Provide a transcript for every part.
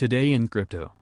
Today in Crypto.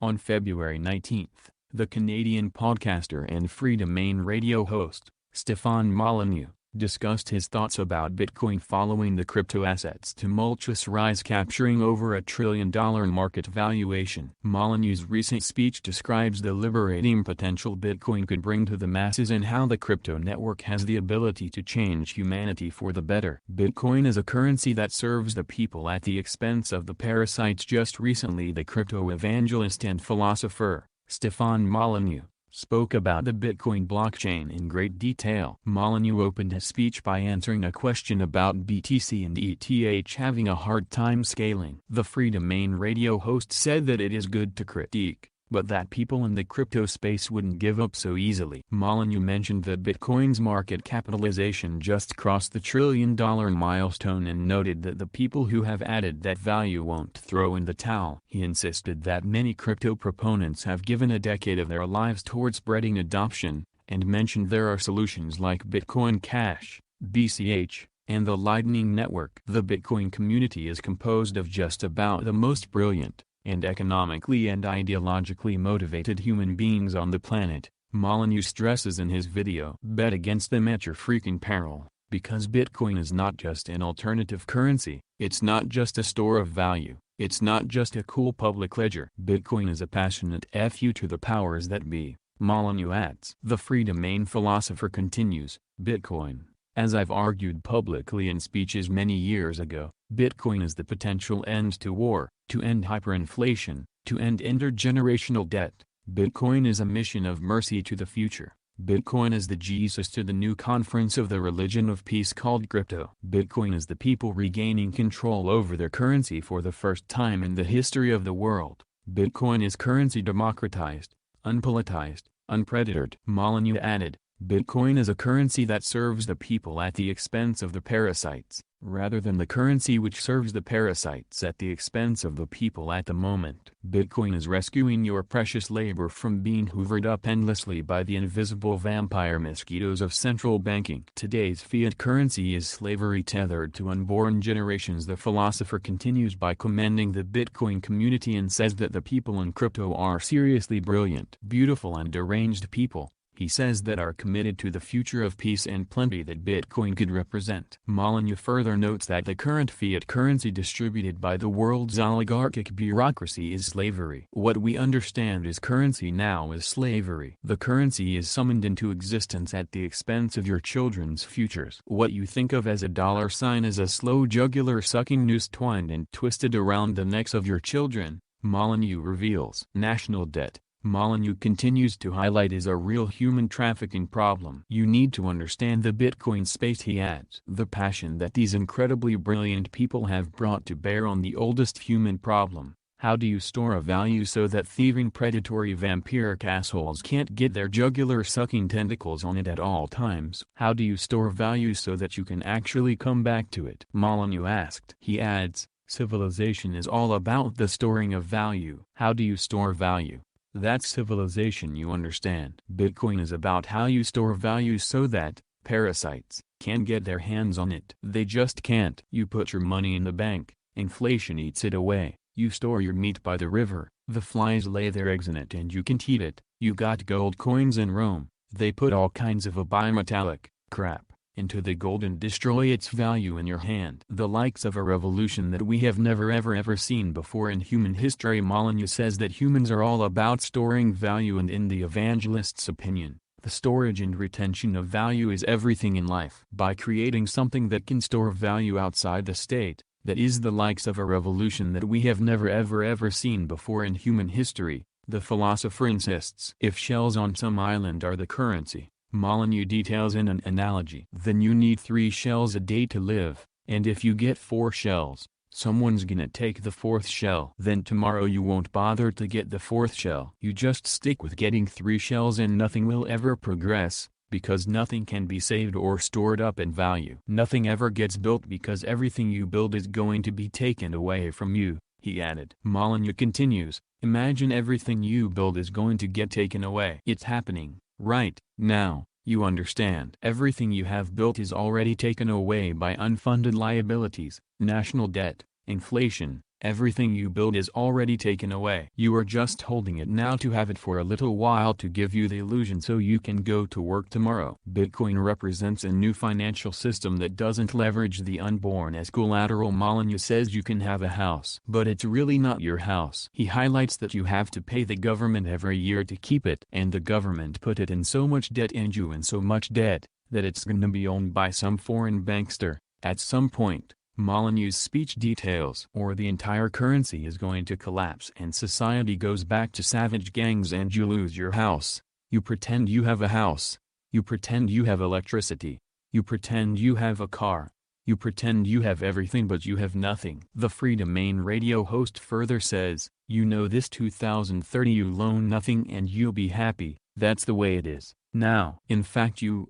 On February 19th, the Canadian podcaster and free domain radio host, Stefan Molyneux, discussed his thoughts about Bitcoin following the crypto asset's tumultuous rise, capturing over $1 trillion market valuation. Molyneux's recent speech describes the liberating potential Bitcoin could bring to the masses and how the crypto network has the ability to change humanity for the better. Bitcoin is a currency that serves the people at the expense of the parasites. Just recently, the crypto evangelist and philosopher, Stefan Molyneux, spoke about the Bitcoin blockchain in great detail. Molyneux opened his speech by answering a question about BTC and ETH having a hard time scaling. The free domain radio host said that it is good to critique, but that people in the crypto space wouldn't give up so easily. Molyneux mentioned that Bitcoin's market capitalization just crossed the $1 trillion milestone and noted that the people who have added that value won't throw in the towel. He insisted that many crypto proponents have given a decade of their lives toward spreading adoption, and mentioned there are solutions like Bitcoin Cash, BCH, and the Lightning Network. The Bitcoin community is composed of just about the most brilliant and economically and ideologically motivated human beings on the planet, Molyneux stresses in his video. Bet against them at your freaking peril, because Bitcoin is not just an alternative currency, it's not just a store of value, it's not just a cool public ledger. Bitcoin is a passionate FU to the powers that be, Molyneux adds. The free domain philosopher continues, Bitcoin, as I've argued publicly in speeches many years ago, Bitcoin is the potential end to war, to end hyperinflation, to end intergenerational debt. Bitcoin is a mission of mercy to the future. Bitcoin is the Jesus to the new conference of the religion of peace called crypto. Bitcoin is the people regaining control over their currency for the first time in the history of the world. Bitcoin is currency democratized, unpolitized, unpredated. Molyneux added, Bitcoin is a currency that serves the people at the expense of the parasites, rather than the currency which serves the parasites at the expense of the people at the moment. Bitcoin is rescuing your precious labor from being hoovered up endlessly by the invisible vampire mosquitoes of central banking. Today's fiat currency is slavery tethered to unborn generations. The philosopher continues by commending the Bitcoin community and says that the people in crypto are seriously brilliant, beautiful and deranged people. He says that are committed to the future of peace and plenty that Bitcoin could represent. Molyneux further notes that the current fiat currency distributed by the world's oligarchic bureaucracy is slavery. What we understand as currency now is slavery. The currency is summoned into existence at the expense of your children's futures. What you think of as a dollar sign is a slow jugular sucking noose twined and twisted around the necks of your children, Molyneux reveals. National debt, Molyneux continues to highlight, is a real human trafficking problem. You need to understand the Bitcoin space, he adds. The passion that these incredibly brilliant people have brought to bear on the oldest human problem. How do you store a value so that thieving predatory vampiric assholes can't get their jugular sucking tentacles on it at all times? How do you store value so that you can actually come back to it? Molyneux asked. He adds, civilization is all about the storing of value. How do you store value? That's civilization, you understand. Bitcoin is about how you store value so that parasites can't get their hands on it. They just can't. You put your money in the bank, inflation eats it away. You store your meat by the river, the flies lay their eggs in it and you can't eat it. You got gold coins in Rome, they put all kinds of a bimetallic crap into the gold and destroy its value in your hand. The likes of a revolution that we have never ever seen before in human history. Molyneux says that humans are all about storing value, and in the evangelist's opinion, the storage and retention of value is everything in life. By creating something that can store value outside the state, that is the likes of a revolution that we have never ever seen before in human history, the philosopher insists. If shells on some island are the currency, Molyneux details in an analogy, then you need 3 shells a day to live, and if you get 4 shells, someone's gonna take the 4th shell. Then tomorrow you won't bother to get the 4th shell. You just stick with getting 3 shells and nothing will ever progress, because nothing can be saved or stored up in value. Nothing ever gets built because everything you build is going to be taken away from you, he added. Molyneux continues, imagine everything you build is going to get taken away. It's happening right now, you understand. Everything you have built is already taken away by unfunded liabilities, national debt, inflation, Everything you build is already taken away. You are just holding it now to have it for a little while to give you the illusion so you can go to work tomorrow. Bitcoin represents a new financial system that doesn't leverage the unborn as collateral. Molyneux says you can have a house, but it's really not your house. He highlights that you have to pay the government every year to keep it, and the government put it in so much debt and you in so much debt, that it's gonna be owned by some foreign bankster, at some point. Molyneux's speech details, or the entire currency is going to collapse and society goes back to savage gangs and you lose your house. You pretend you have a house. You pretend you have electricity. You pretend you have a car. You pretend you have everything but you have nothing. The Free Domain radio host further says, you know this 2030 you loan nothing and you'll be happy, that's the way it is, now. In fact you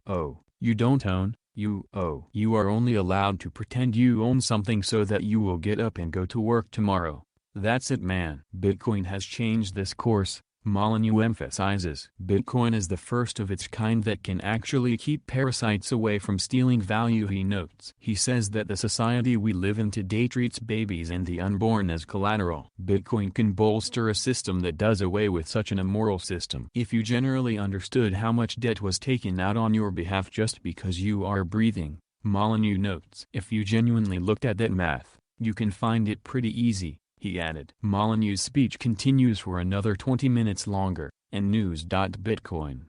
don't own. You are only allowed to pretend you own something so that you will get up and go to work tomorrow. That's it, man. Bitcoin has changed this course, Molyneux emphasizes. Bitcoin is the first of its kind that can actually keep parasites away from stealing value, he notes. He says that the society we live in today treats babies and the unborn as collateral. Bitcoin can bolster a system that does away with such an immoral system. If you generally understood how much debt was taken out on your behalf just because you are breathing, Molyneux notes. If you genuinely looked at that math, you can find it pretty easy, he added. Molyneux's speech continues for another 20 minutes longer, and news.bitcoin.